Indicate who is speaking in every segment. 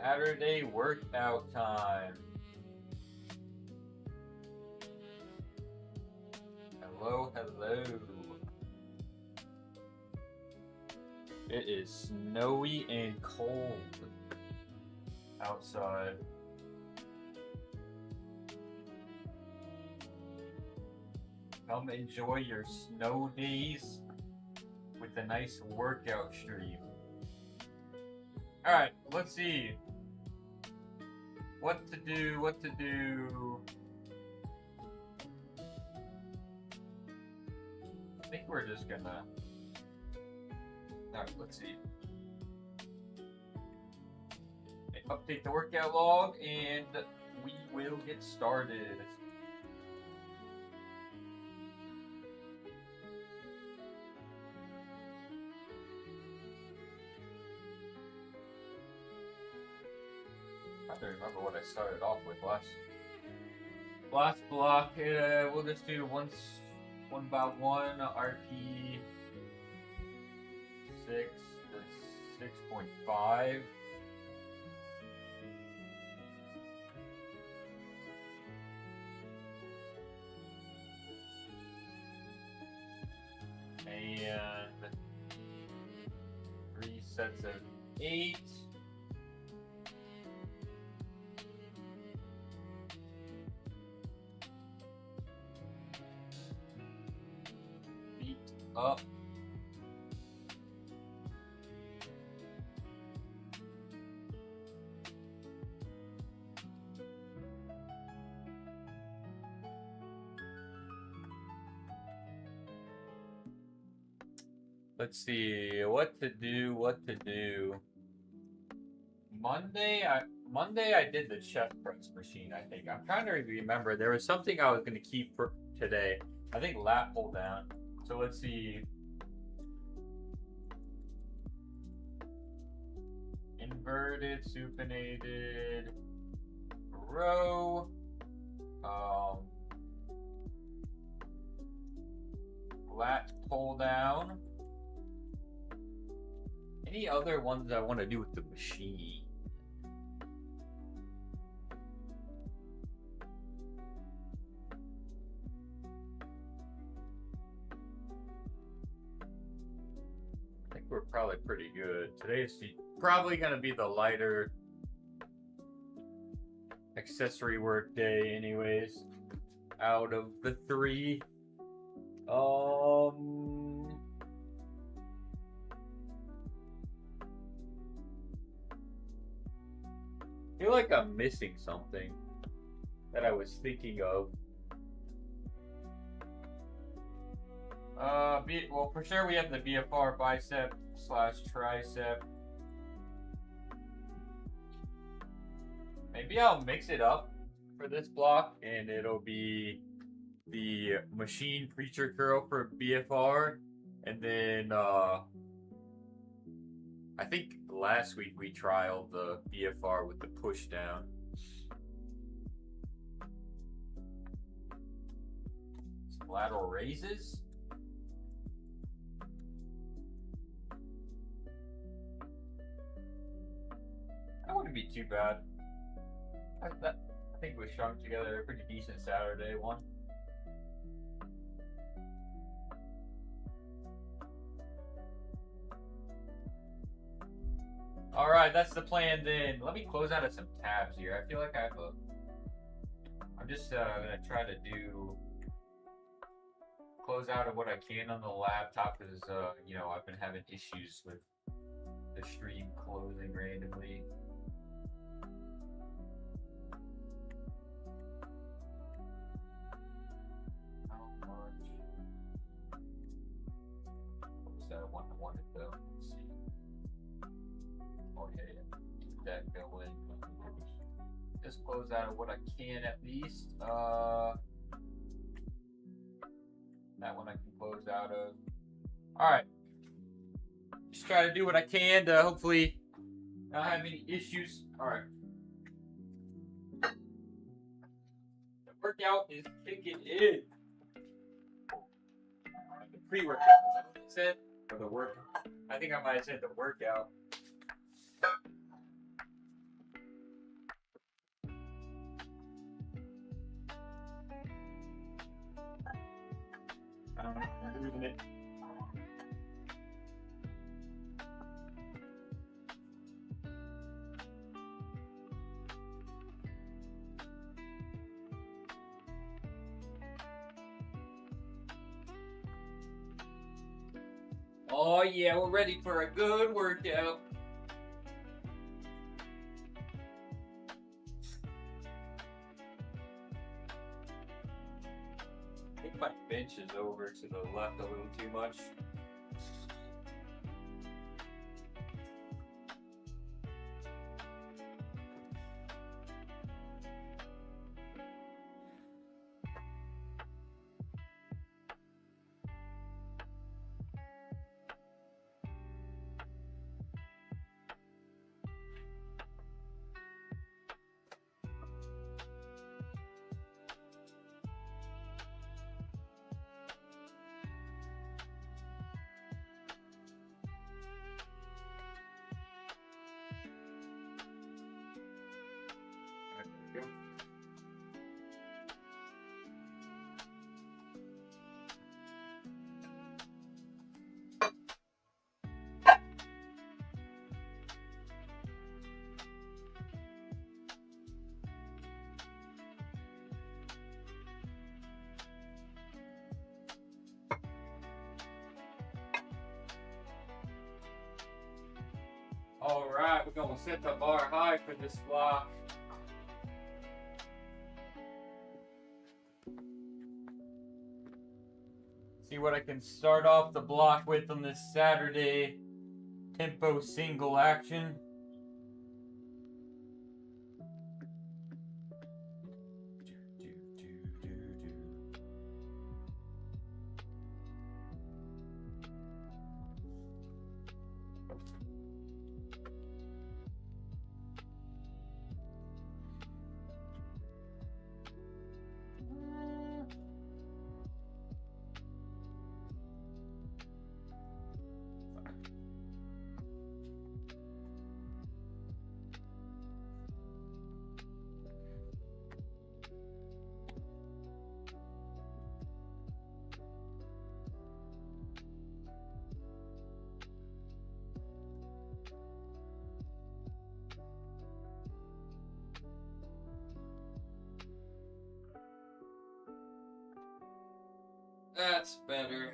Speaker 1: Saturday workout time. Hello, hello. It is snowy and cold outside. Come enjoy your snow days with a nice workout stream. Alright, let's see. What to do. I think we're just gonna... Alright, let's see. Update the workout log and we will get started. I don't remember what I started off with last block. We'll just do one by one RP 6 to 6.5. And 3 sets of 8. Feet up. Let's see what to do. Monday I did the chest press machine, I think. I'm trying to remember. There was something I was going to keep for today. I think lat pull down. So let's see. Inverted, supinated, row. Lat pull down. Any other ones I want to do with the machine? I think we're probably pretty good. Today's probably going to be the lighter accessory work day anyways. Out of the 3. I feel like I'm missing something that I was thinking of. Well, for sure we have the BFR bicep / tricep. Maybe I'll mix it up for this block and it'll be the machine preacher curl for BFR, and then I think last week we trialed the BFR with the push down. Some lateral raises. That wouldn't be too bad. I think we strung together a pretty decent Saturday one. All right, that's the plan then. Let me close out of some tabs here. I feel like I'm just gonna try to close out of what I can on the laptop because I've been having issues with the stream closing randomly. How much? What was that one I wanted though? Let's see. Oh yeah, keep that going. Just close out of what I can at least. That one I can close out of. All right. Just try to do what I can to hopefully not have any issues. All right. The workout is kicking in. The pre-workout. Is that what I said? Or the workout? I think I might have said the workout. in it. Oh yeah, we're ready for a good workout. I think my bench is over to the left a little too much. Alright, we're going to set the bar high for this block. See what I can start off the block with on this Saturday tempo single action. That's better.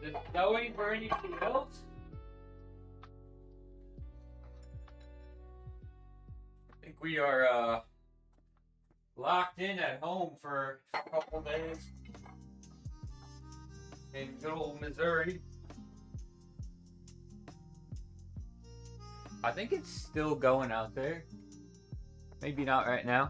Speaker 1: Is it snowing for anything else? I think we are locked in at home for a couple days in good old Missouri. I think it's still going out there. Maybe not right now.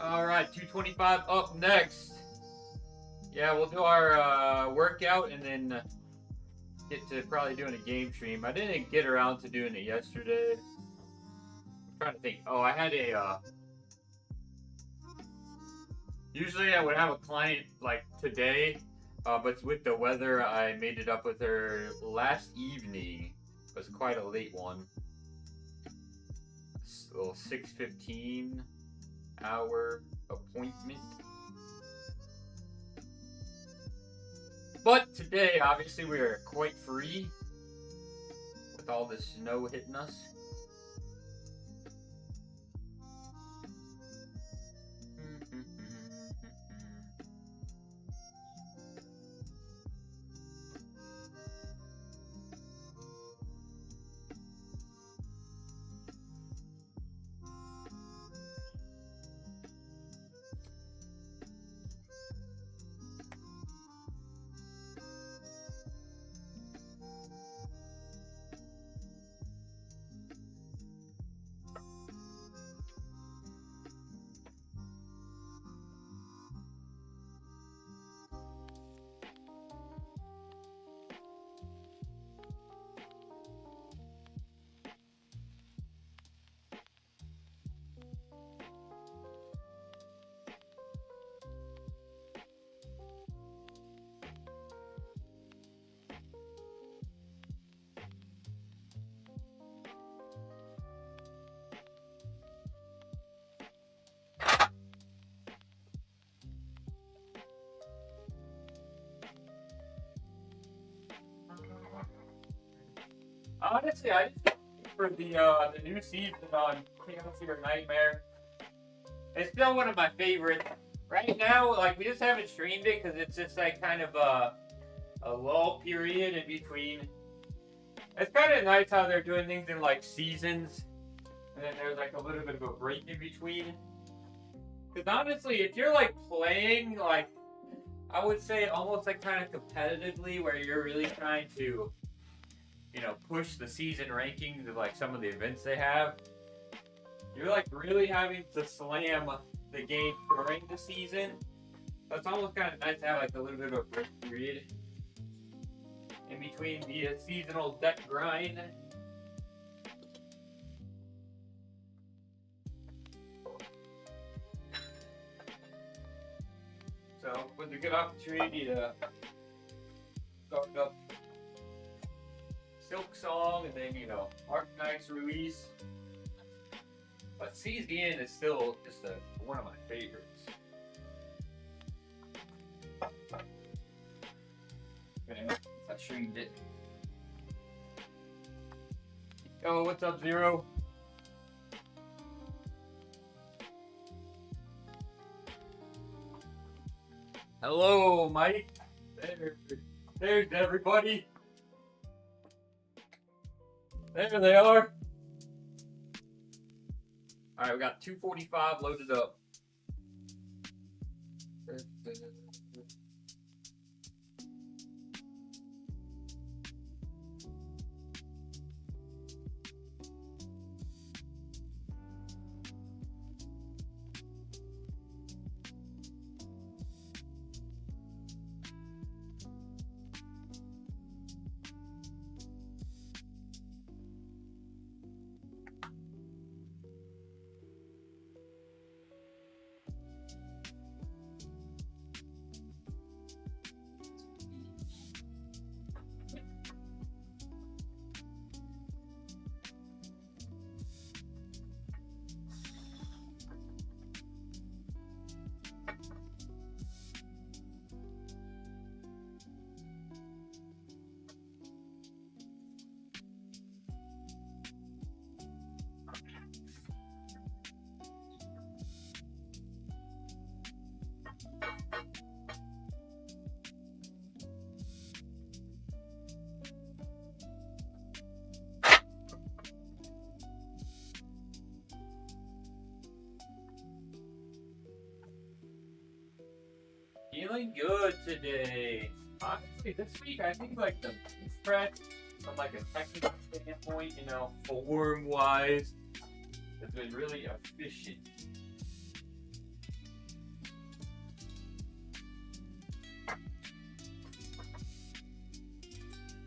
Speaker 1: All right, 225 up next. Yeah, we'll do our workout and then get to probably doing a game stream. I didn't get around to doing it yesterday. I'm trying to think. Oh, I had a. Usually I would have a client like today, but with the weather, I made it up with her last evening. It was quite a late one. A little 6:15. hour appointment. But today, obviously, we are quite free with all the snow hitting us. Honestly, I just for the new season on Chaos or Nightmare. It's still one of my favorites. Right now, like we just haven't streamed it because it's just like kind of a lull period in between. It's kind of nice how they're doing things in like seasons, and then there's like a little bit of a break in between. Because honestly, if you're like playing like, I would say almost like kind of competitively, where you're really trying to, you know, push the season rankings of like some of the events they have, you're like really having to slam the game during the season. So it's almost kind of nice to have like a little bit of a break period in between the seasonal deck grind. So it was a good opportunity to start up Silk Song and then, you know, Arknight's release. But CZN is still just one of my favorites. I streamed it. Yo, what's up, Zero? Hello, Mike. There's everybody. There they are. Alright, we got 245 loaded up. Feeling good today. Honestly, this week I think like the press from like a technical standpoint, you know, form wise, has been really efficient.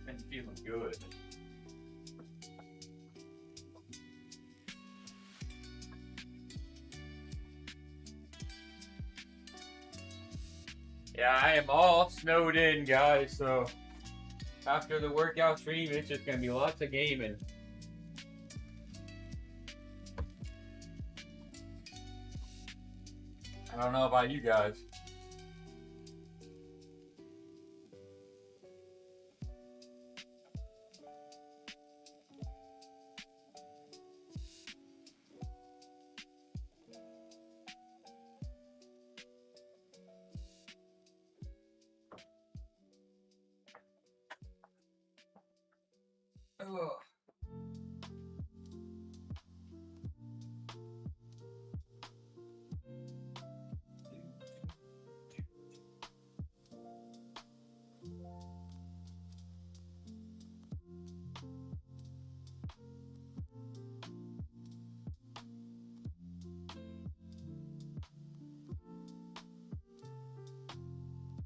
Speaker 1: And feeling good. Yeah, I am all snowed in, guys, so after the workout stream, it's just gonna be lots of gaming. I don't know about you guys. Ugh.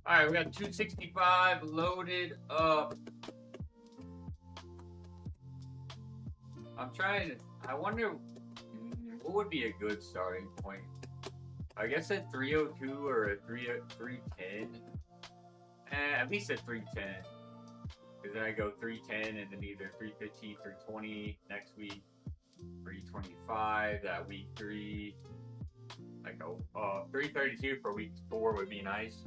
Speaker 1: Alright, we got 265 loaded up. I'm trying to, I wonder what would be a good starting point. I guess at 302 or a 310. At least at 310. Because then I go 310 and then either 315, 320 next week, 325 that week 3. Like 332 for week 4 would be nice.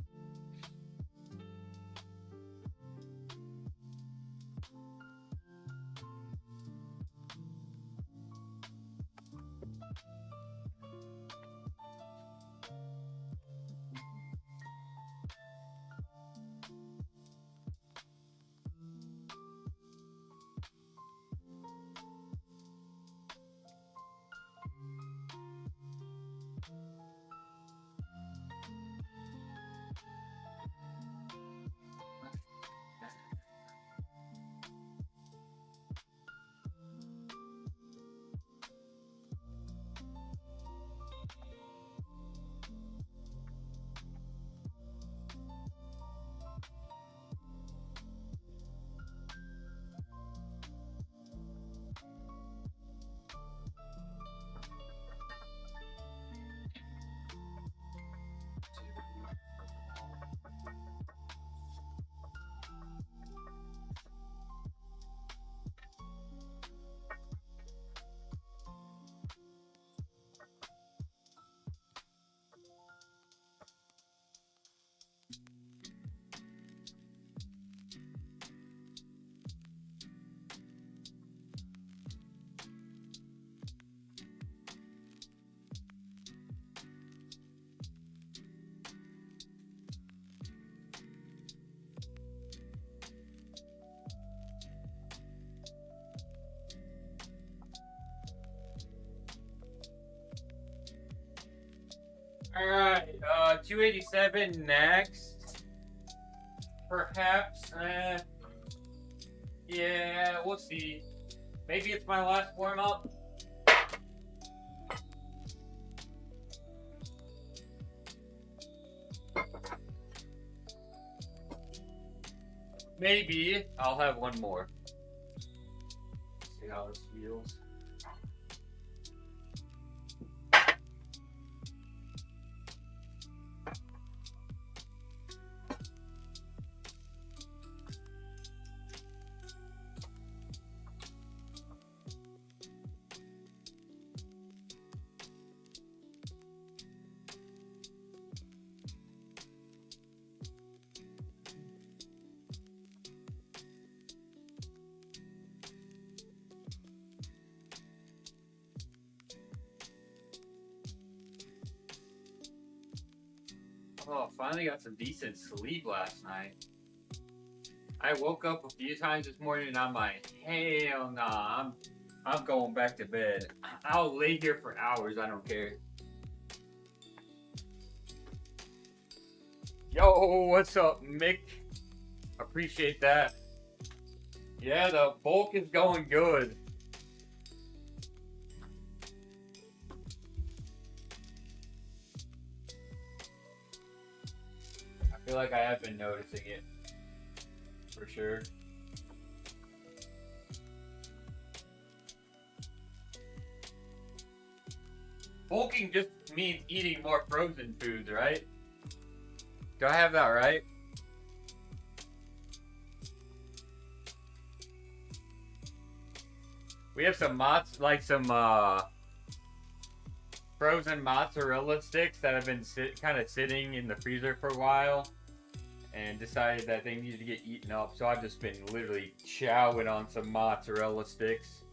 Speaker 1: Alright, 287 next. Perhaps, yeah, we'll see. Maybe it's my last warm-up. Maybe I'll have one more. See how this feels. Oh, finally got some decent sleep last night. I woke up a few times this morning and I'm like, hell nah, I'm going back to bed. I'll lay here for hours, I don't care. Yo, what's up, Mick? Appreciate that. Yeah, the bulk is going good. I feel like I have been noticing it. For sure. Bulking just means eating more frozen foods, right? Do I have that right? We have some mods, like some frozen mozzarella sticks that have been kind of sitting in the freezer for a while, and decided that they needed to get eaten up. So I've just been literally chowing on some mozzarella sticks.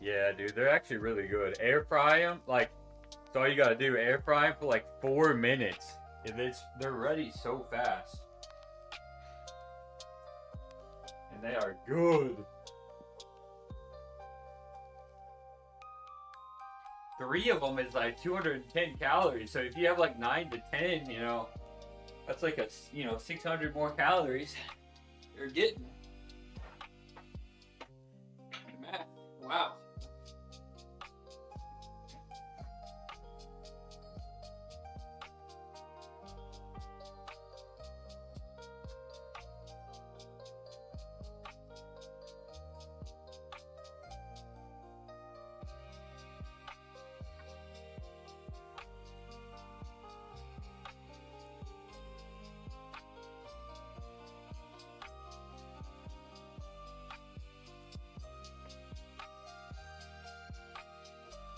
Speaker 1: Yeah, dude, they're actually really good. Air fry them, like, that's all you gotta do. Air fry them for like 4 minutes. They're ready so fast. And they are good. 3 of them is like 210 calories. So if you have like 9 to 10, you know, that's like 600 more calories you're getting. Math. Wow.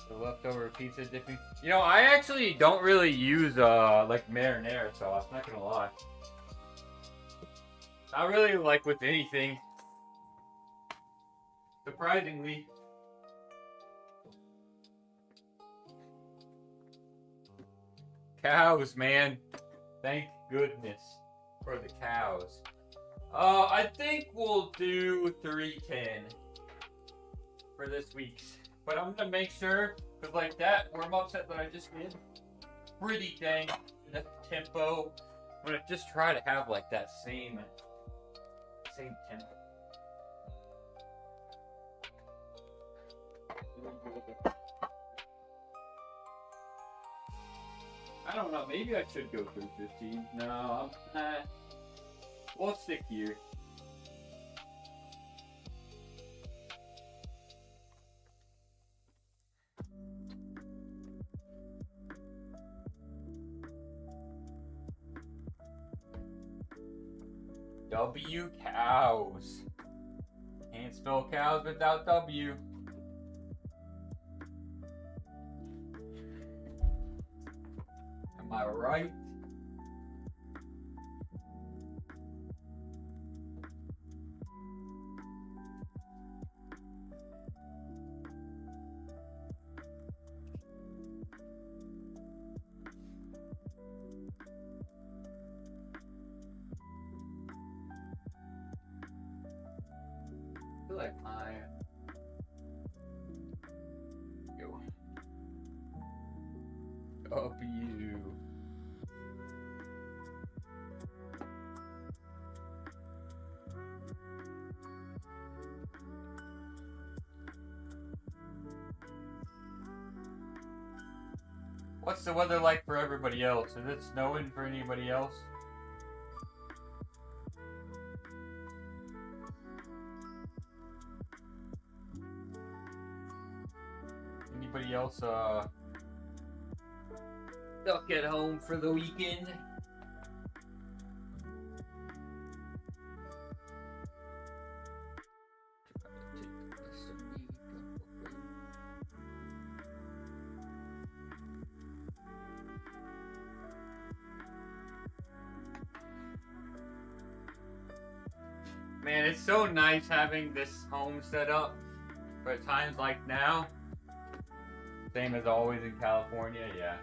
Speaker 1: The leftover pizza dipping. You know, I actually don't really use like marinara sauce, not gonna lie. Not really like with anything. Surprisingly. Cows, man. Thank goodness for the cows. I think we'll do 310 for this week's. But I'm gonna make sure, because like that warm-up set that I just did, pretty dang tempo. I'm gonna just try to have like that same tempo. I don't know, maybe I should go through 15. No, we'll stick here. W cows. Can't spell cows without W. Am I right? I feel like go W. What's the weather like for everybody else? Is it snowing for anybody else? Anybody else stuck at home for the weekend? Man, it's so nice having this home set up for times like now. Same as always in California, yeah.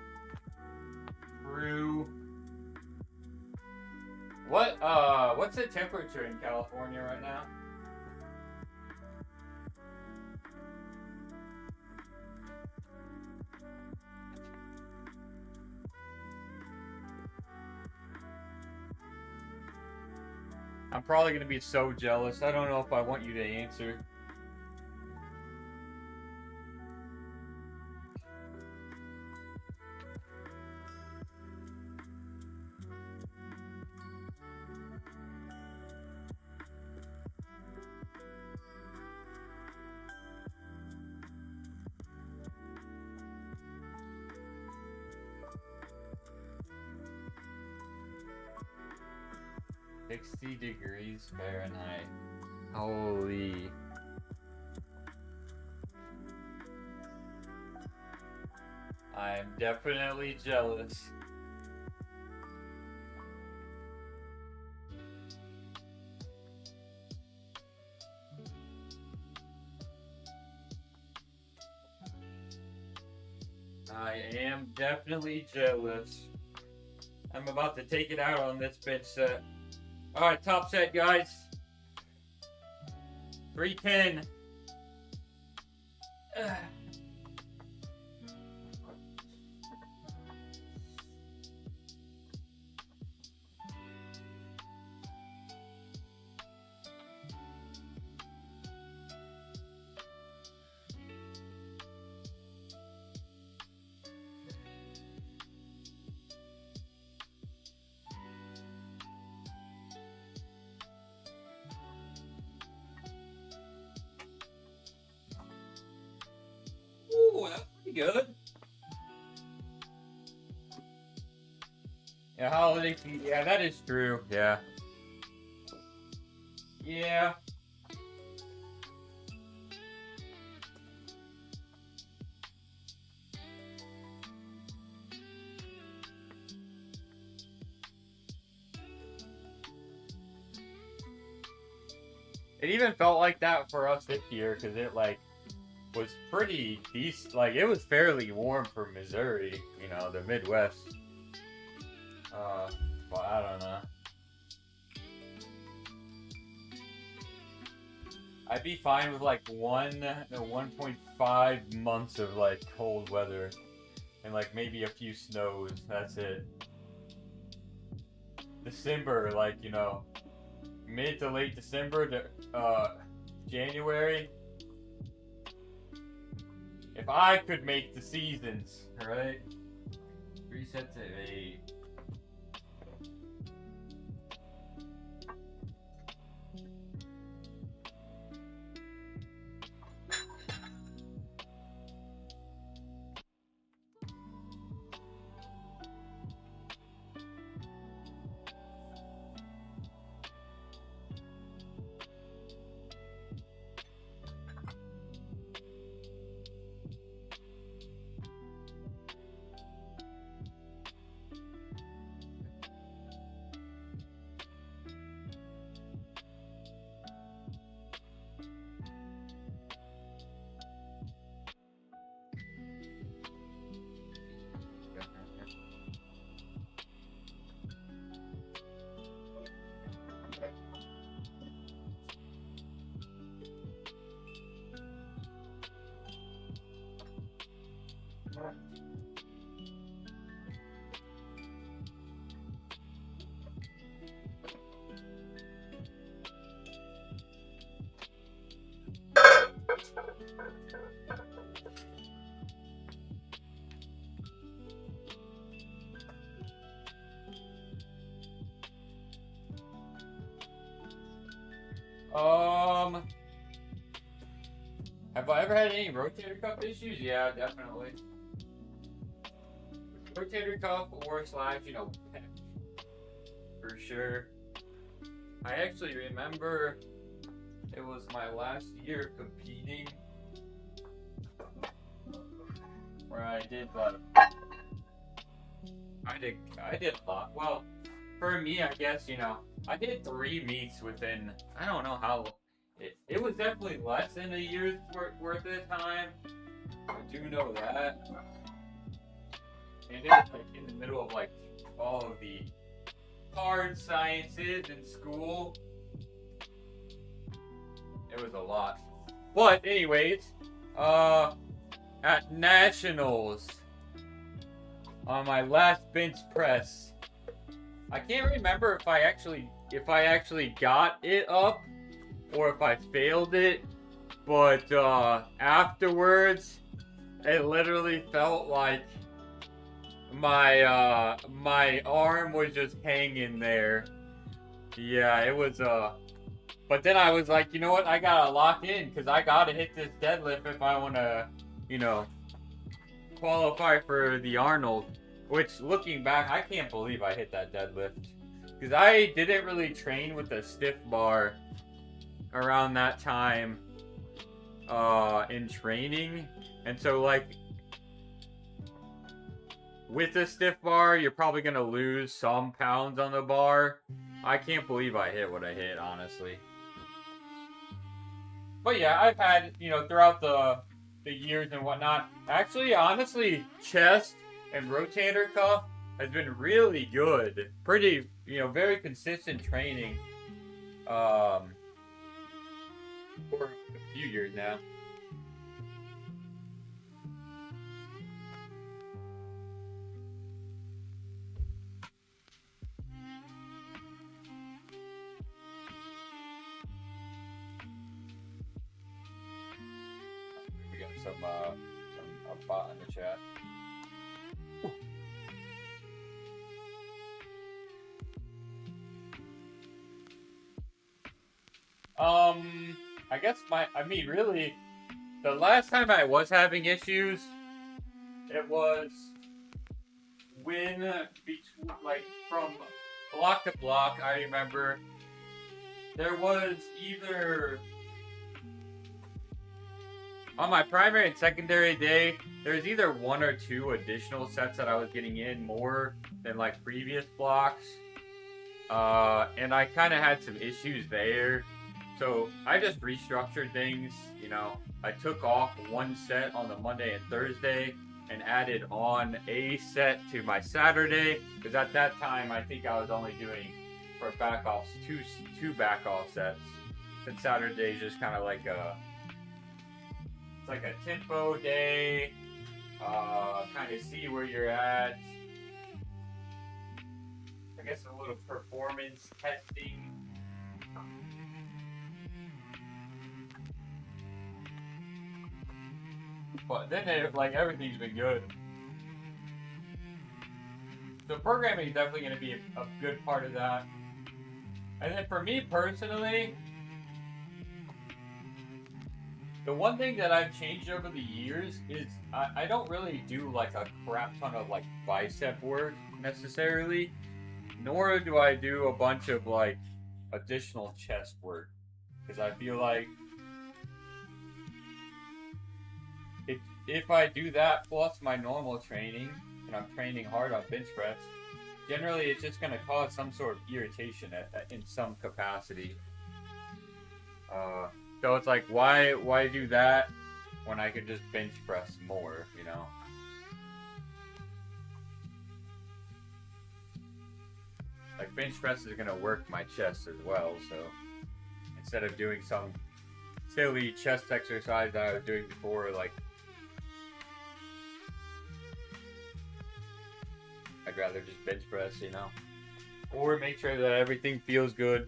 Speaker 1: True. What's the temperature in California right now? I'm probably gonna be so jealous. I don't know if I want you to answer. 60 degrees Fahrenheit. Holy. I'm definitely jealous. I am definitely jealous. I'm about to take it out on this bench set. Alright, top set, guys. 310. Ooh, that's pretty good. Yeah, holiday season. Yeah, that is true. Yeah. Yeah. It even felt like that for us this year because it was pretty decent. Like it was fairly warm for Missouri, you know, the Midwest. But I don't know. I'd be fine with like 1.5 months of like cold weather and like maybe a few snows. That's it. December, like, you know, mid to late December to January. If I could make the seasons, right? 3 sets of 8. Have I ever had any rotator cuff issues? Yeah, definitely. Rotator cuff or slash, you know, pec. For sure. I actually remember it was my last year of competing where I did like I did a lot. Well, for me, I guess, you know, I did 3 meets within, I don't know how, it was definitely less than a year's worth of time. I do know that. And it was like in the middle of like all of the hard sciences in school. It was a lot. But anyways, at nationals, on my last bench press, I can't remember if I actually got it up or if I failed it, but afterwards it literally felt like my my arm was just hanging there. Yeah, it was but then I was like, you know what, I gotta lock in because I gotta hit this deadlift if I want to, you know, qualify for the Arnold. Which, looking back, I can't believe I hit that deadlift. Because I didn't really train with a stiff bar around that time in training. And so, like, with a stiff bar, you're probably going to lose some pounds on the bar. I can't believe I hit what I hit, honestly. But yeah, I've had, you know, throughout the years and whatnot, actually, honestly, chest and rotator cuff has been really good. Pretty, you know, very consistent training for a few years now. We got some a bot in the chat. I guess really, the last time I was having issues, it was when, like, from block to block, I remember, there was either, on my primary and secondary day, there was either 1 or 2 additional sets that I was getting in more than, like, previous blocks, and I kind of had some issues there. So I just restructured things, you know. I took off 1 set on the Monday and Thursday and added on a set to my Saturday, because at that time I think I was only doing for back offs two back off sets. Since Saturday is just kind of like it's like a tempo day, kind of see where you're at. I guess a little performance testing. But then, everything's been good. So programming is definitely going to be a good part of that. And then for me personally, the one thing that I've changed over the years is I don't really do like a crap ton of like bicep work necessarily, nor do I do a bunch of like additional chest work, because I feel like if I do that plus my normal training, and I'm training hard on bench press, generally it's just going to cause some sort of irritation in some capacity. So it's like, why do that when I could just bench press more, you know? Like, bench press is going to work my chest as well, so instead of doing some silly chest exercise that I was doing before, like, I'd rather just bench press, you know? Or make sure that everything feels good.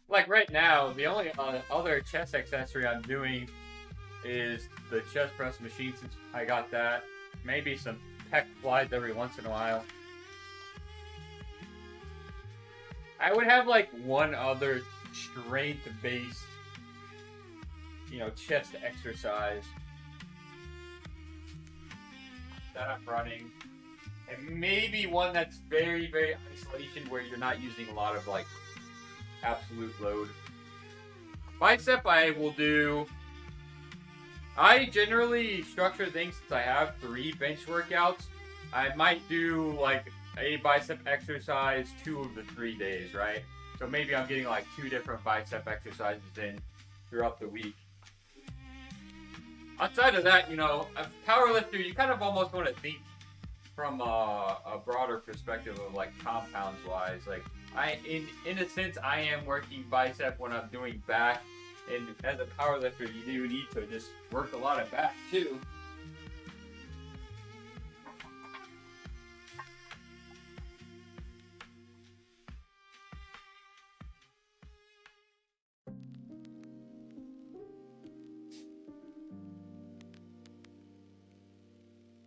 Speaker 1: Like right now, the only other chest accessory I'm doing is the chest press machine, since I got that. Maybe some pec flies every once in a while. I would have like one other strength-based, you know, chest exercise that I'm running, and maybe one that's very, very isolation, where you're not using a lot of like absolute load. Bicep I will do. I generally structure things, since I have 3 bench workouts. I might do like a bicep exercise 2 of the 3 days, right? So maybe I'm getting like 2 different bicep exercises in throughout the week. Outside of that, you know, a powerlifter, you kind of almost want to think from a broader perspective of like compounds wise. Like, in a sense, I am working bicep when I'm doing back, and as a powerlifter, you do need to just work a lot of back too.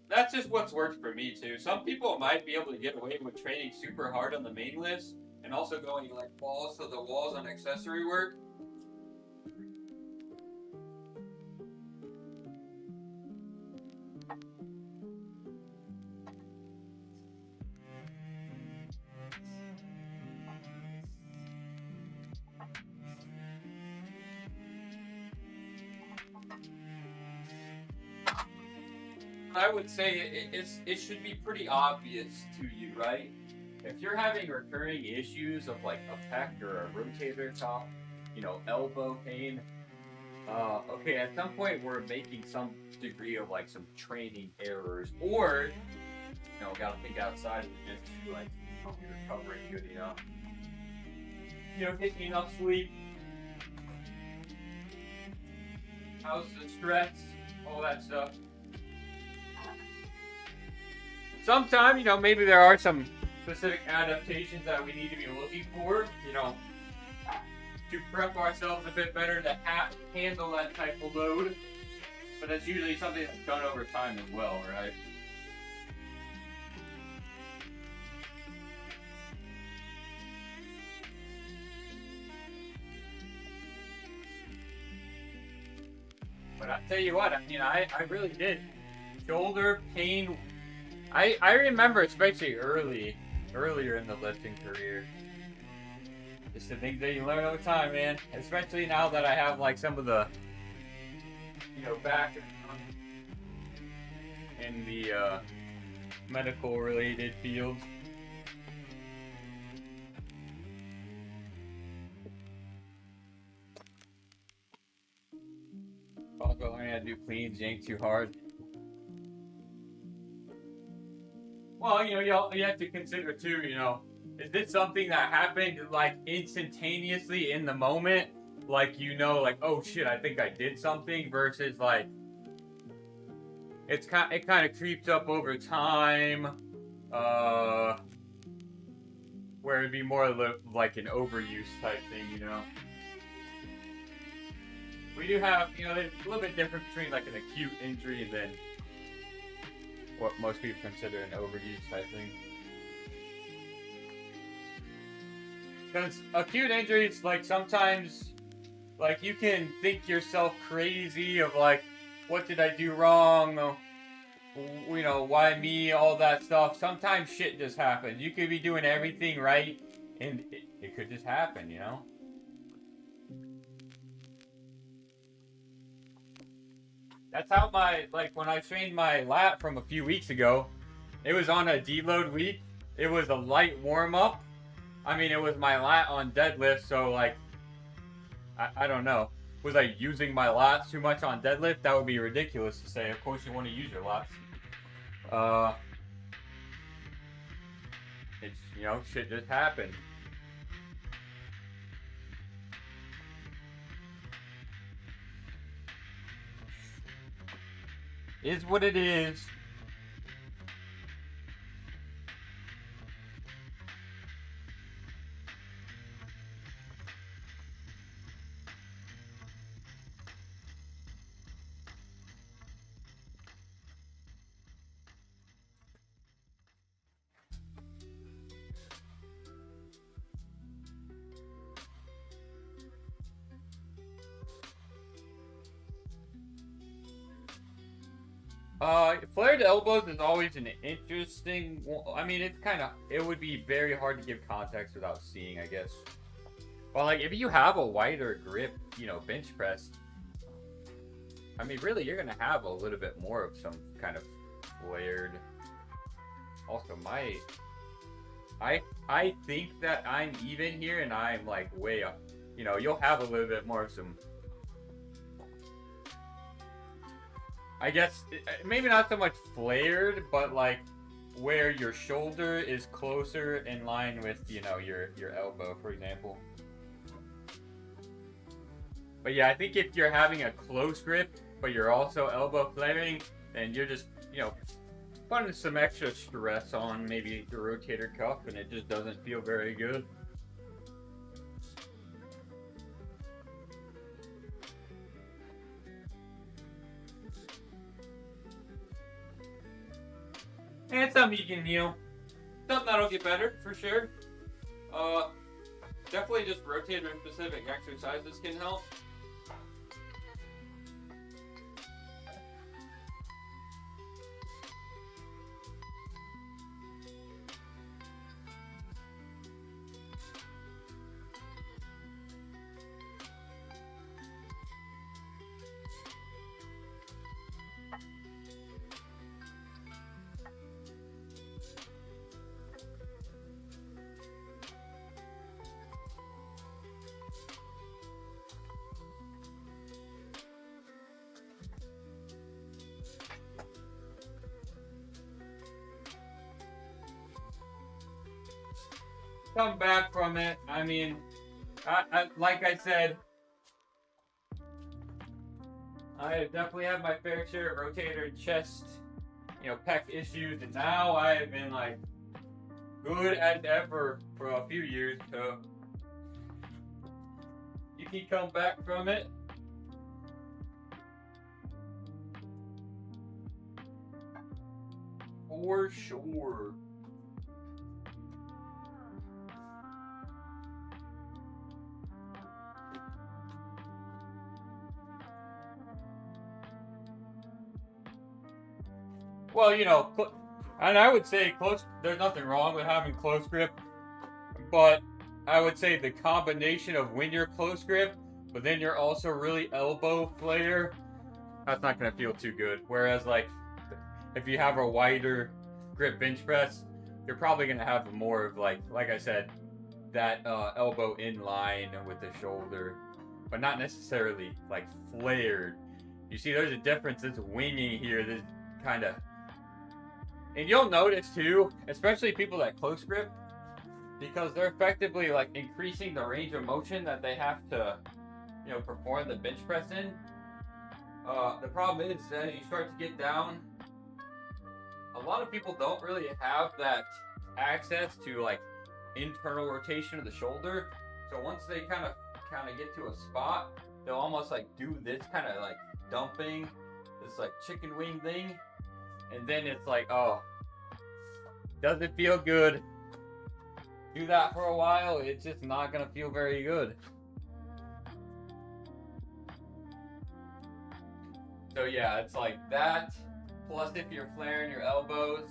Speaker 1: That's just what's worked for me too. Some people might be able to get away with training super hard on the main lifts and also going like balls to the walls on accessory work. I would say it should be pretty obvious to you, right? If you're having recurring issues of like a pec or a rotator cuff, elbow pain, okay, at some point we're making some degree of like some training errors, or gotta think outside of the gym, like you're recovering good enough, getting enough sleep, how's the stress, all that stuff. Sometimes, maybe there are some specific adaptations that we need to be looking for, to prep ourselves a bit better to handle that type of load. But that's usually something that's done over time as well, right? But I tell you what, I really did. Shoulder pain. I remember, especially earlier in the lifting career, just the things that you learn over time, man. Especially now that I have like some of the, back in the medical related fields. Also learning how to do cleans, yank too hard. Well, you have to consider too, is this something that happened like instantaneously in the moment? Like, like, oh shit, I think I did something, versus like, it kind of creeps up over time, where it'd be more like an overuse type thing, We do have, there's a little bit different between like an acute injury and then what most people consider an overuse type thing. Because acute injuries, like sometimes, like you can think yourself crazy of like, what did I do wrong? Why me? All that stuff. Sometimes shit just happens. You could be doing everything right, and it could just happen, That's how when I trained my lat from a few weeks ago, it was on a deload week. It was a light warm up. I mean, it was my lat on deadlift, so like, I don't know. Was I using my lats too much on deadlift? That would be ridiculous to say. Of course you want to use your lats. It's, shit just happened. Is what it is. Flared elbows is always an interesting. I mean, it would be very hard to give context without seeing, I guess. Well, like if you have a wider grip, bench press. I mean, really, you're gonna have a little bit more of some kind of flared. Also, I think that I'm even here, and I'm like way up. You'll have a little bit more of some. I guess maybe not so much flared, but like where your shoulder is closer in line with your elbow, for example. But yeah, I think if you're having a close grip, but you're also elbow flaring, then you're just putting some extra stress on maybe the rotator cuff, and it just doesn't feel very good. And it's something you can, something that'll get better for sure. Definitely just rotator specific exercises can help. come back from it. I mean, like I said, I definitely have my fair share of rotator and chest, pec issues, and now I have been like good as ever for a few years. So you can come back from it. For sure. Well, and I would say close. There's nothing wrong with having close grip, but I would say the combination of when you're close grip, but then you're also really elbow flare, that's not gonna feel too good. Whereas like if you have a wider grip bench press, you're probably gonna have more of like I said, that elbow in line with the shoulder, but not necessarily like flared. You see, there's a difference. It's winging here. This kind of, and you'll notice too, especially people that close grip, because they're effectively like increasing the range of motion that they have to, perform the bench press in. The problem is as you start to get down, a lot of people don't really have that access to like internal rotation of the shoulder. So once they kind of get to a spot, they'll almost like do this kind of like dumping, this like chicken wing thing, and then it's like, oh, doesn't feel good. Do that for a while, it's just not gonna feel very good. So yeah, it's like that. Plus, if you're flaring your elbows,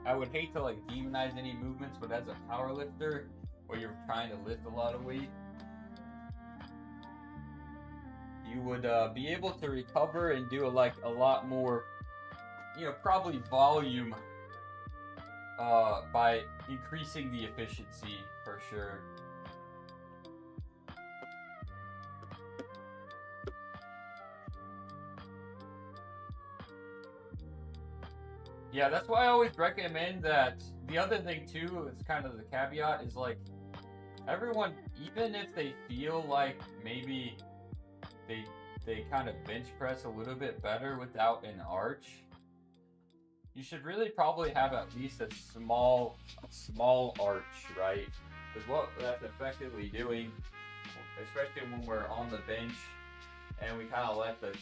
Speaker 1: I would hate to like demonize any movements, but as a power lifter, where you're trying to lift a lot of weight, you would be able to recover and do a lot more, probably volume by increasing the efficiency for sure. Yeah, that's why I always recommend that. The other thing too, is kind of the caveat, is like everyone, even if they feel like maybe they kind of bench press a little bit better without an arch, you should really probably have at least a small arch, right? Because what that's effectively doing, especially when we're on the bench and we kind of let the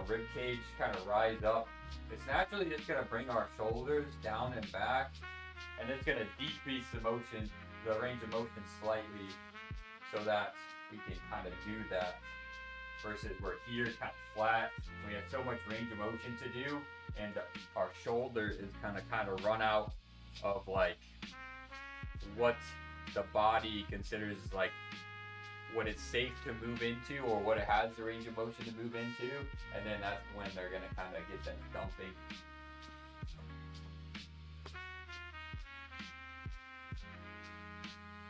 Speaker 1: rib cage kind of rise up, it's naturally just going to bring our shoulders down and back, and it's going to decrease the range of motion slightly, so that we can kind of do that. Versus we're here kind of flat, we have so much range of motion to do, and our shoulder is kind of run out of like what the body considers like what it's safe to move into, or what it has the range of motion to move into, and then that's when they're gonna kind of get that dumping.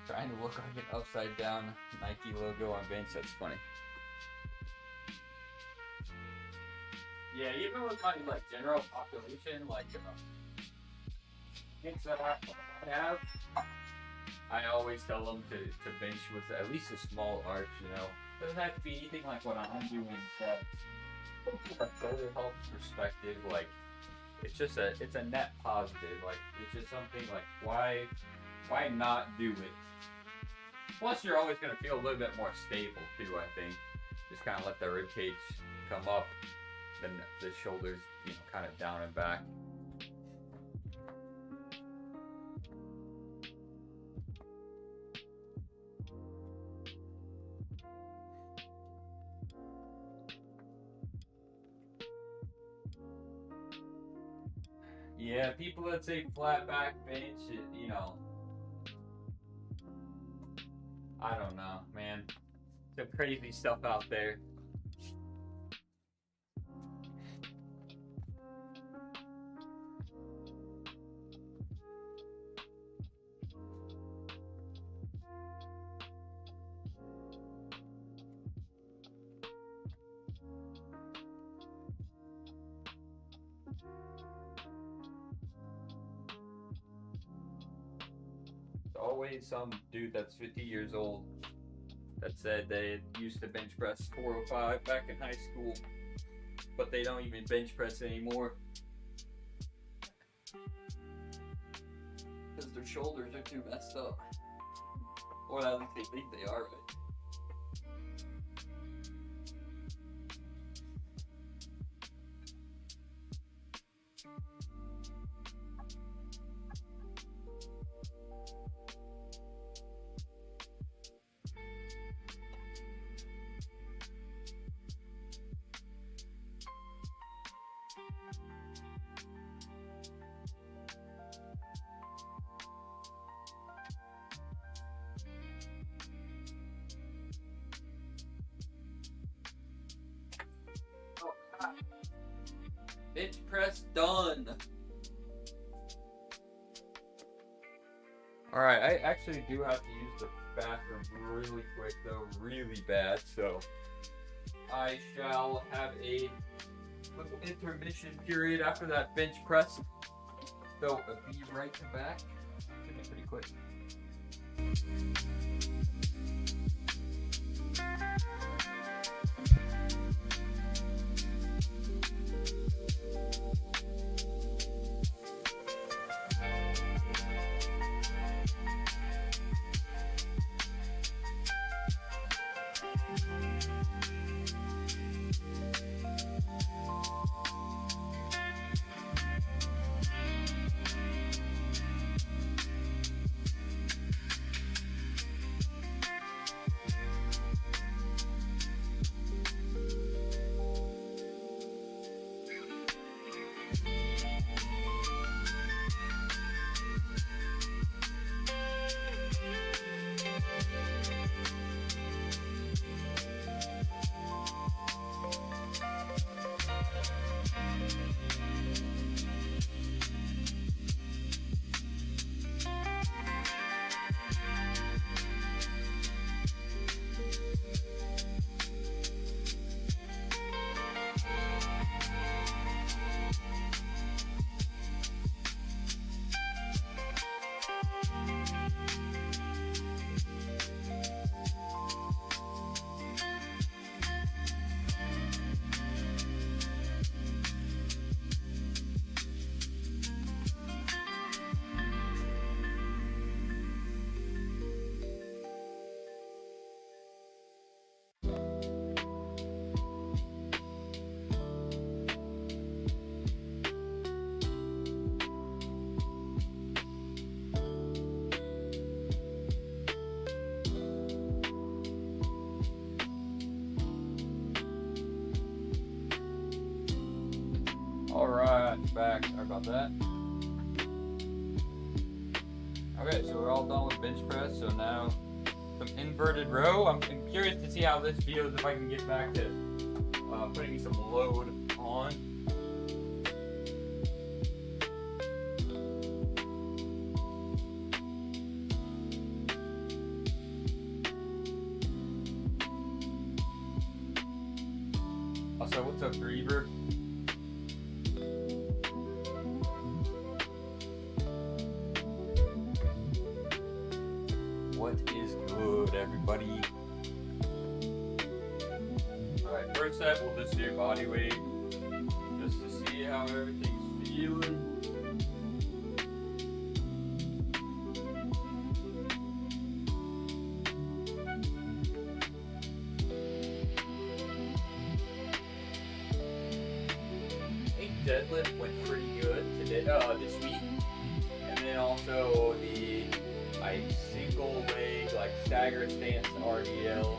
Speaker 1: Trying to look like an upside down Nike logo on bench, that's funny. Yeah, even with my like general population, like things that I have, I always tell them to bench with at least a small arch, Doesn't have to be anything like what I'm doing, but from a shoulder health perspective, like, it's a net positive. Like, it's just something like, why not do it? Plus, you're always going to feel a little bit more stable, too, I think. Just kind of let the rib cage come up, then the shoulders, kind of down and back. Yeah, people that say flat back bench, I don't know, man. Some crazy stuff out there. always some dude that's 50 years old that said they used to bench press 405 back in high school, but they don't even bench press anymore because their shoulders are too messed up, or at least they think they are, right? Bench press done. Alright, I actually do have to use the bathroom really quick though, really bad, so I shall have a little intermission period after that bench press. So I'll be right back. Should be pretty quick. Alright, back. Sorry about that. Okay, so we're all done with bench press, so now some inverted row. I'm curious to see how this feels if I can get back to putting some load on. Also, what's up, Reaver? What is good, everybody? Alright, first set, we'll just do body weight, just to see how everything's feeling. I think deadlift went pretty good today, this week, and then also the single leg, like stagger stance RDL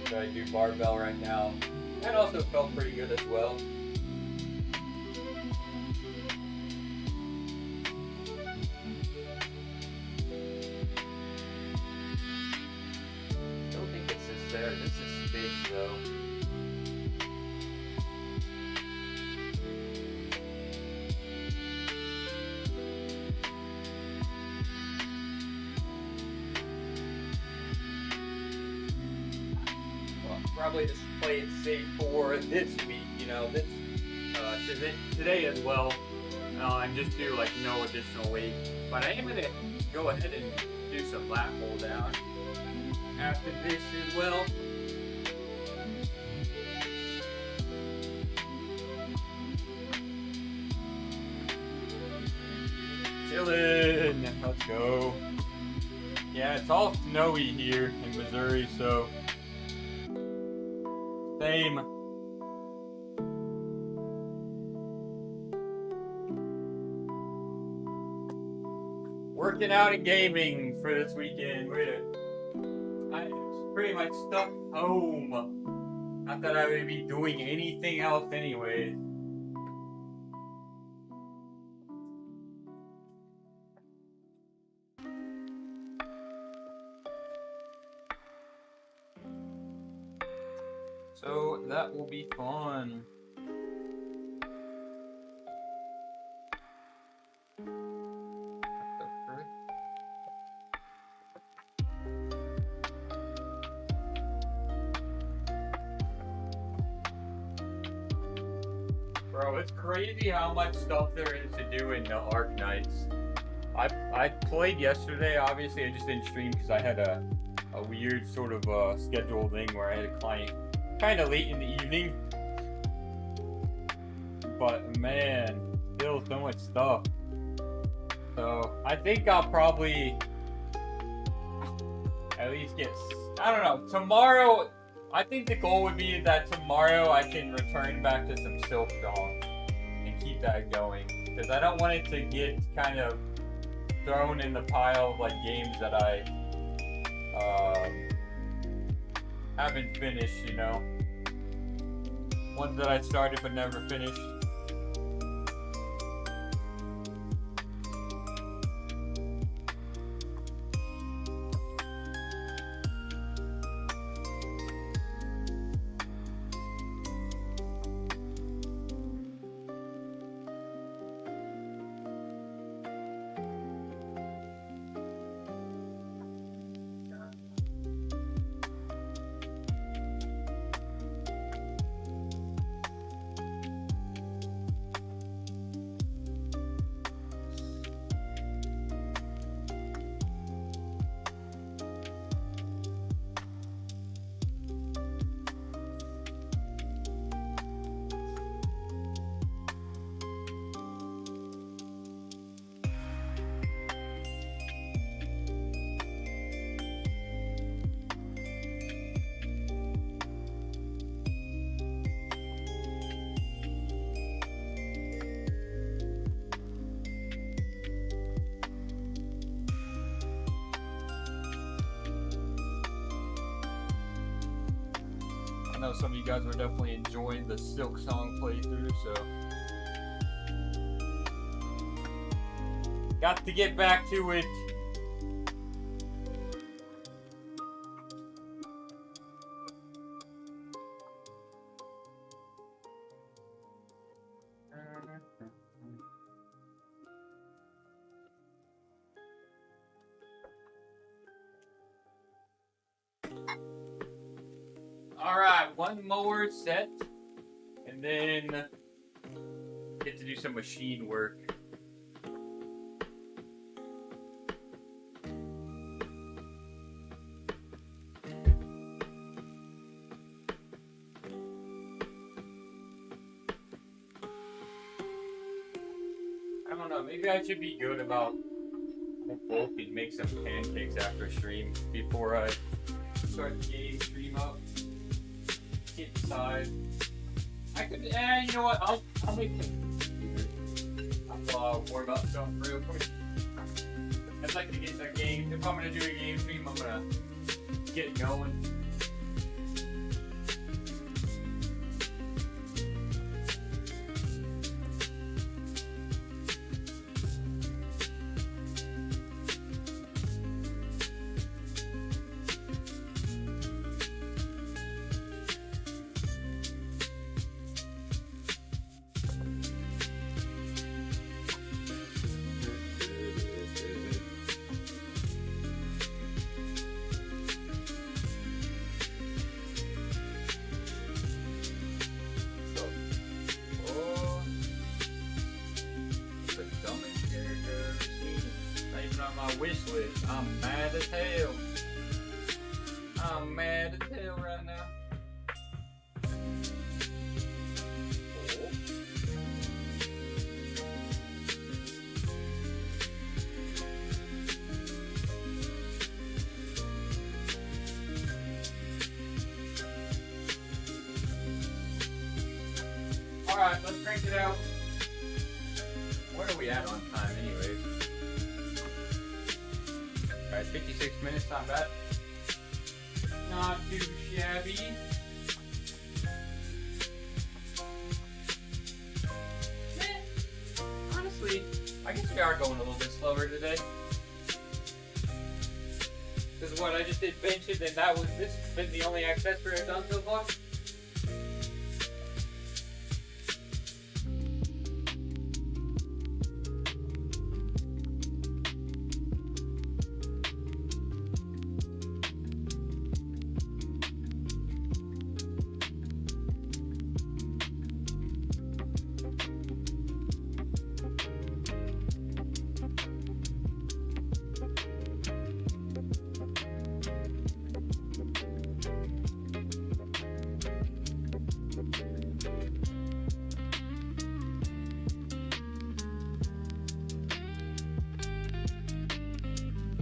Speaker 1: that I do barbell right now. That also felt pretty good as well. Don't think this is there. This is big though. Probably just play it safe for this week, you know, this today as well, and just do like no additional weight. But I am gonna go ahead and do some lat pull down after this as well. Chillin'. Let's go. Yeah, it's all snowy here in Missouri, so same. Working out and gaming for this weekend. I'm pretty much stuck home. Not that I would be doing anything else anyways. So that will be fun. Bro, it's crazy how much stuff there is to do in the Arknights. I played yesterday. Obviously, I just didn't stream because I had a weird sort of schedule thing where I had a client kind of late in the evening. But man, still so much stuff. So I think I'll probably at least get, I don't know, tomorrow. I think the goal would be that tomorrow I can return back to some Silksong and keep that going, because I don't want it to get kind of thrown in the pile of like games that I haven't finished, you know, ones that I started but never finished. I know some of you guys were definitely enjoying the Silksong playthrough, so got to get back to it. Alright, one more set, and then get to do some machine work. I don't know, maybe I should be good about bulk and make some pancakes after stream before I start the game stream up. Hit side. I could, you know what? I'll make some. I'll warm up something real quick. I'd like to get a game. If I'm gonna do a game stream, I'm gonna get going. wish list. I'm mad as hell. I'm mad as hell right now. Alright, let's crank it out. Where are we at on time anyways? Alright, 56 minutes, not bad. Not too shabby. Honestly, I guess we are going a little bit slower today. Because what I just did benches and this has been the only accessory I've done so far.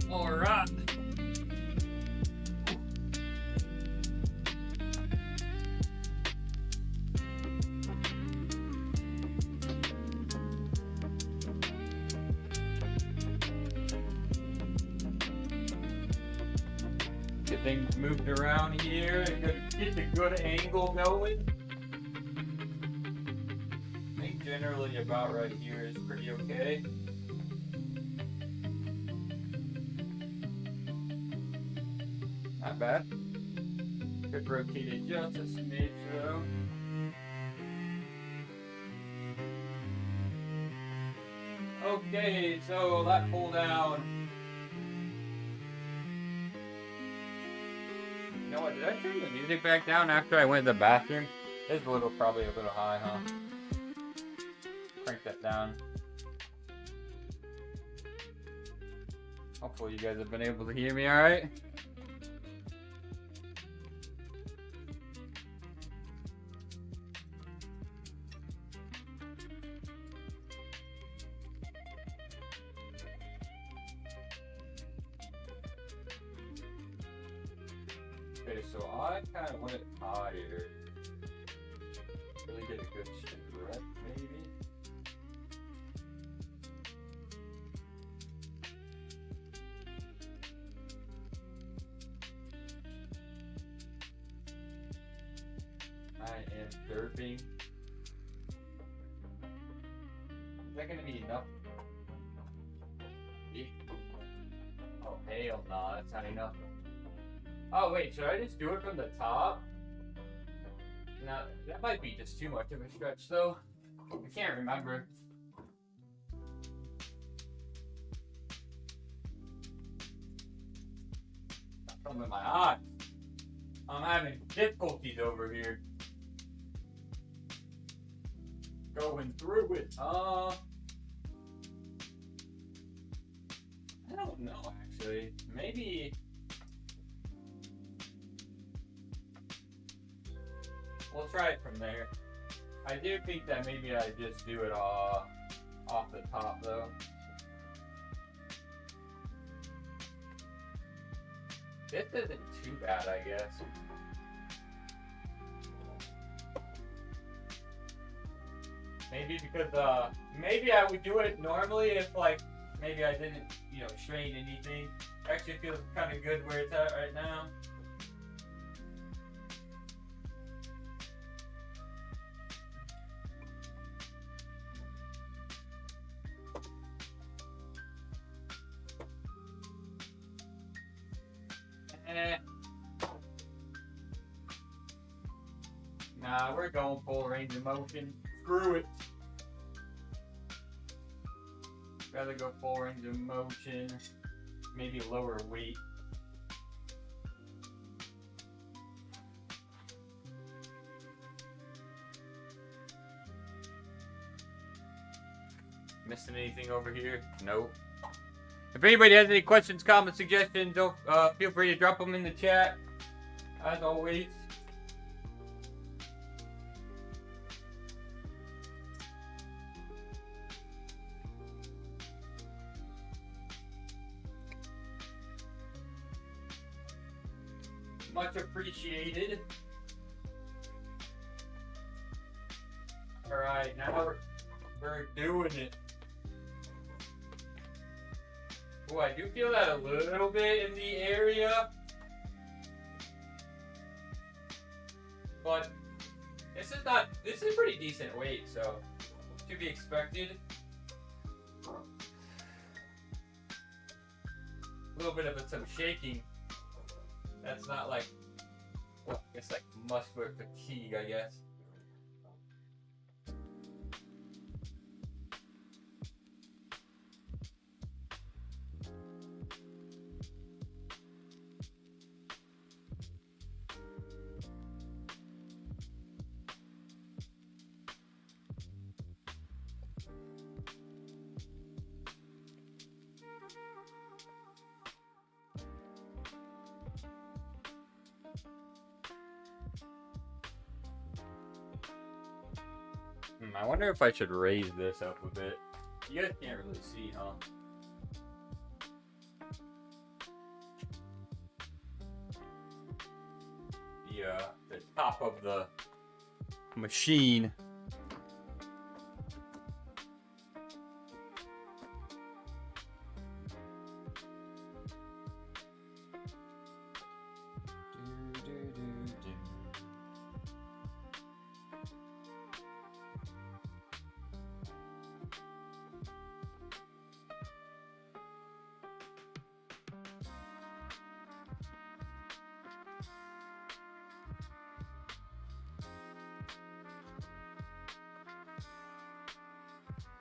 Speaker 1: Alright. Get things moved around here and get the good angle going. I think generally about right here is pretty okay. Not bad. Could rotate it just a smidge though. Okay, so that pull down. You know what, did I turn the music back down after I went to the bathroom? It's probably a little high, huh? Crank that down. Hopefully you guys have been able to hear me alright. Okay, so I kind of want it higher. Really get a good stretch, maybe. I am derping. Is that gonna be enough? Oh hell no, that's not enough. Oh wait, should I just do it from the top? No, that might be just too much of a stretch though. I can't remember. Something in my eye. I'm having difficulties over here. Going through it. I don't know actually. Maybe. We'll try it from there. I do think that maybe I just do it off the top though. This isn't too bad, I guess. Maybe because maybe I would do it normally if like maybe I didn't, strain anything. Actually feels kind of good where it's at right now. Nah, we're going full range of motion. Screw it. Rather go full range of motion. Maybe lower weight. Missing anything over here? Nope. If anybody has any questions, comments, suggestions, don't feel free to drop them in the chat. As always. Much appreciated. Alright, now we're doing it. Oh, I do feel that a little bit in the area. But this is pretty decent weight, so to be expected. A little bit of some shaking. That's not like, well, I guess like muscular fatigue, I guess. I wonder if I should raise this up a bit. You guys can't really see, huh? The top of the machine.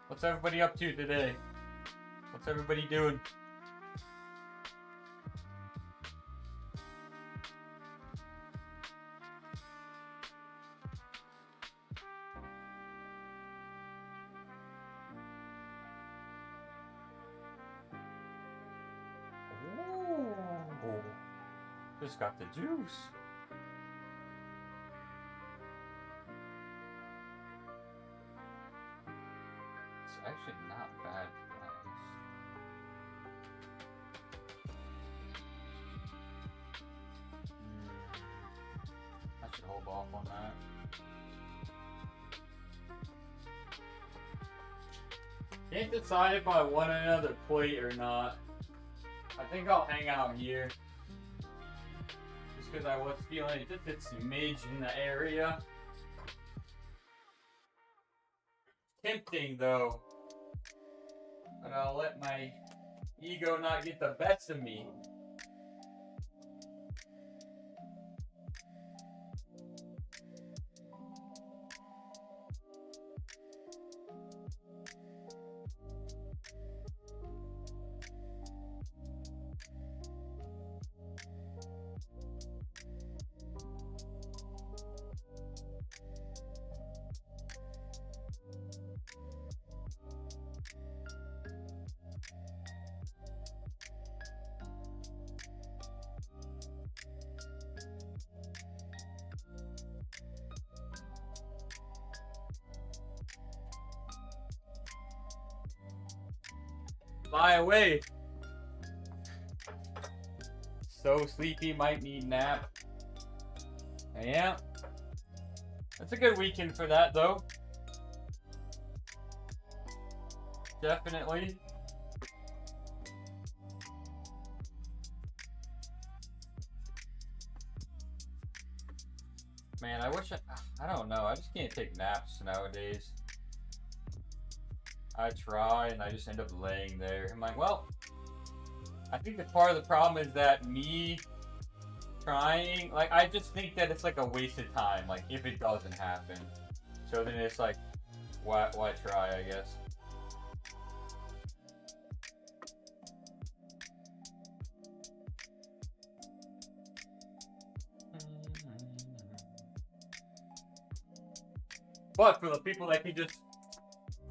Speaker 1: What's everybody up to today? What's everybody doing? Ooh, just got the juice. Actually not bad price. I should hold off on that. Can't decide if I want another plate or not. I think I'll hang out here. Just because I was feeling just a smidge in the area. Tempting though. But I'll let my ego not get the best of me. Fly away. So sleepy, might need nap. Yeah. That's a good weekend for that though. Definitely. Man, I wish I don't know. I just can't take naps nowadays. I try and I just end up laying there. I'm like, well, I think that part of the problem is that me trying, like, I just think that it's like a waste of time, like, if it doesn't happen. So then it's like, why try, I guess. But for the people that can just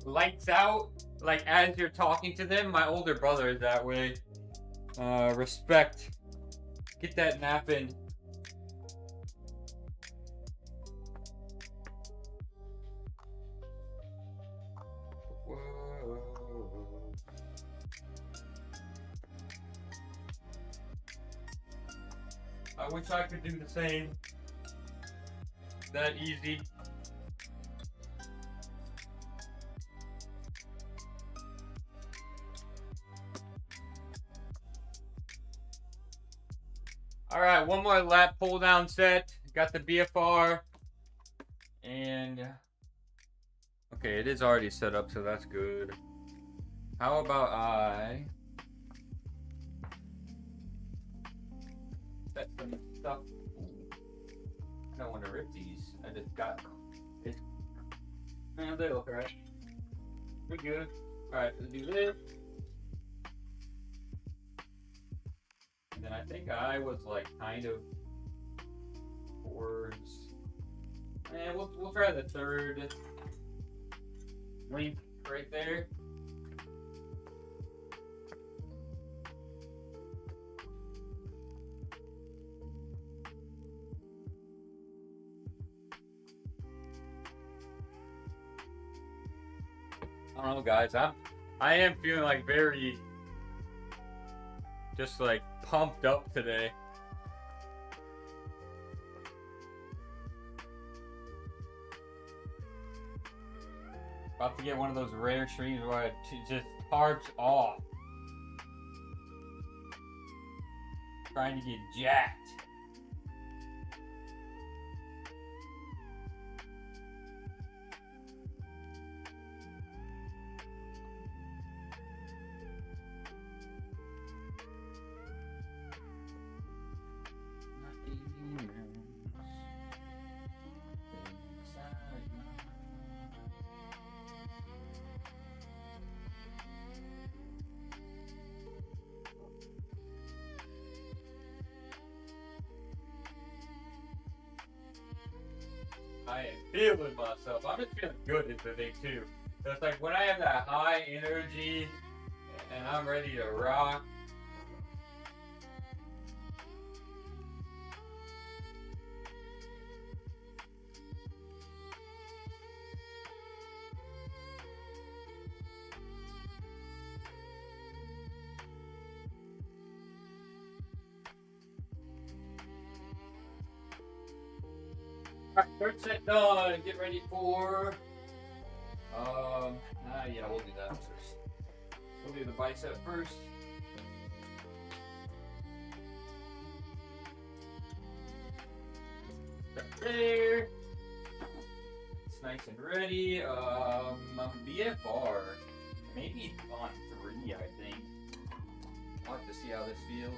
Speaker 1: lights out, like as you're talking to them. My older brother is that way. Respect. Get that nap in. Whoa. I wish I could do the same. That easy. All right, one more lat pull down set. Got the BFR, and okay, it is already set up, so that's good. How about I set some stuff? Ooh, I don't want to rip these. I just got it. Man, they look alright. We're good. All right, let's do this. And then I think I was like kind of towards. And we'll try the third link right there. I don't know, guys. I am feeling like very just like pumped up today. About to get one of those rare streams where it just tarps off. Trying to get jacked. I am feeling myself. I'm just feeling good today too. It's like when I have that high energy and I'm ready to rock. Alright, third set done. Get ready for yeah, we'll do that first. We'll do the bicep first. Right there. It's nice and ready. BFR. Maybe on 3, I think. I'll have to see how this feels.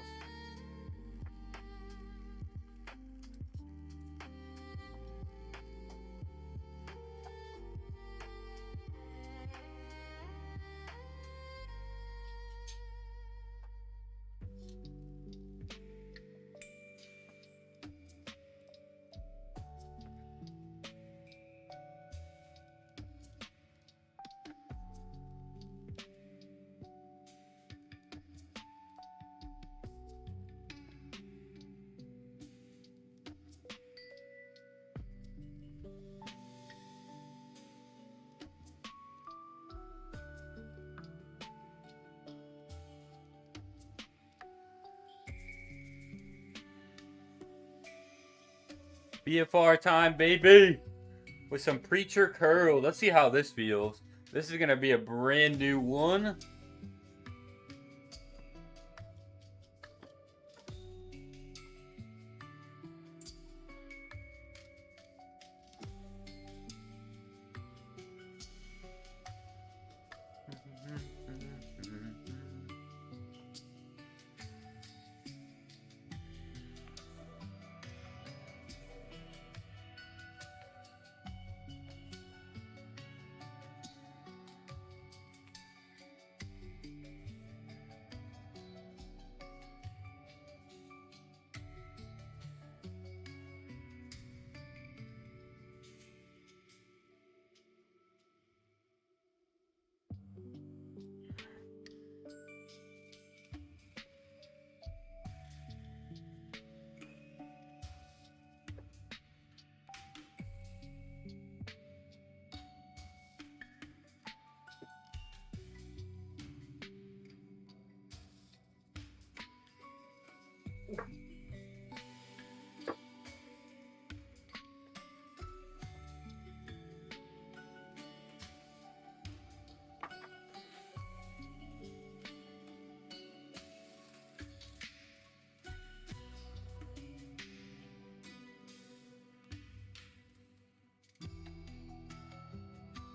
Speaker 1: BFR time, baby! With some preacher curl. Let's see how this feels. This is gonna be a brand new one.